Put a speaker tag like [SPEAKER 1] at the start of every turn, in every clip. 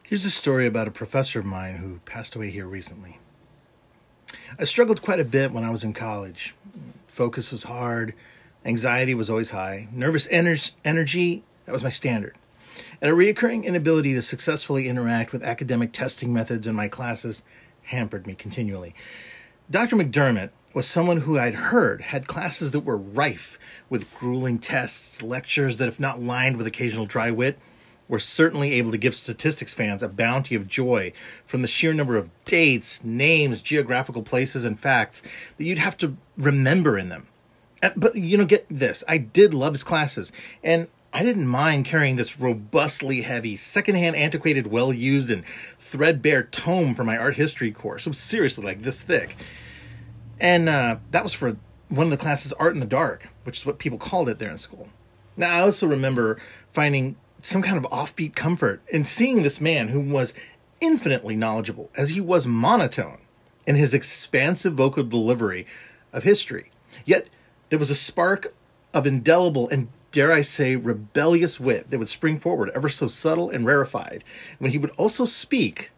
[SPEAKER 1] Here's a story about a professor of mine who passed away here recently. I struggled quite a bit when I was in college. Focus was hard, anxiety was always high, nervous energy, that was my standard, and a recurring inability to successfully interact with academic testing methods in my classes hampered me continually. Dr. McDermott was someone who I'd heard had classes that were rife with grueling tests, lectures that, if not lined with occasional dry wit, were certainly able to give statistics fans a bounty of joy from the sheer number of dates, names, geographical places, and facts that you'd have to remember in them. But, get this. I did love his classes, and I didn't mind carrying this robustly heavy, secondhand, antiquated, well-used, and threadbare tome for my art history course. It was seriously like this thick. And that was for one of the classes, Art in the Dark, which is what people called it there in school. Now, I also remember finding some kind of offbeat comfort in seeing this man who was infinitely knowledgeable, as he was monotone in his expansive vocal delivery of history. Yet there was a spark of indelible and, dare I say, rebellious wit that would spring forward, ever so subtle and rarefied, when he would also speak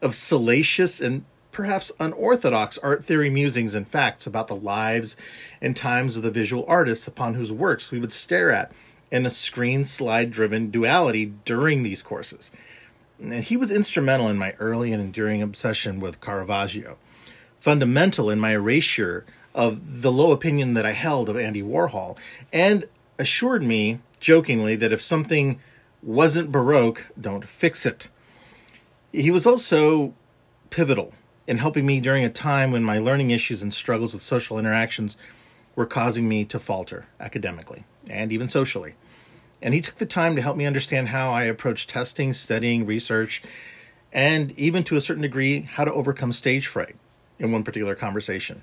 [SPEAKER 1] of salacious and perhaps unorthodox art theory musings and facts about the lives and times of the visual artists upon whose works we would stare at in a screen slide-driven duality during these courses. And he was instrumental in my early and enduring obsession with Caravaggio, fundamental in my erasure of the low opinion that I held of Andy Warhol, and assured me, jokingly, that if something wasn't Baroque, don't fix it. He was also pivotal in helping me during a time when my learning issues and struggles with social interactions were causing me to falter academically and even socially. And he took the time to help me understand how I approach testing, studying, research, and even to a certain degree, how to overcome stage fright in one particular conversation.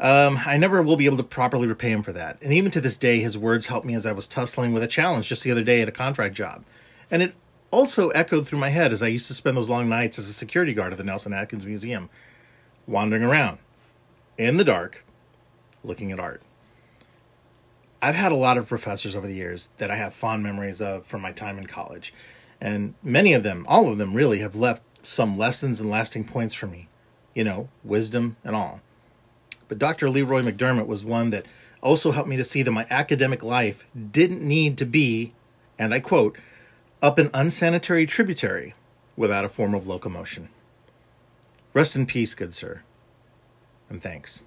[SPEAKER 1] I never will be able to properly repay him for that. And even to this day, his words helped me as I was tussling with a challenge just the other day at a contract job. And it also echoed through my head as I used to spend those long nights as a security guard at the Nelson Atkins Museum, wandering around in the dark, looking at art. I've had a lot of professors over the years that I have fond memories of from my time in college. And many of them, all of them really, have left some lessons and lasting points for me. Wisdom and all. But Dr. Leroy McDermott was one that also helped me to see that my academic life didn't need to be, and I quote, up an unsanitary tributary without a form of locomotion. Rest in peace, good sir, and thanks.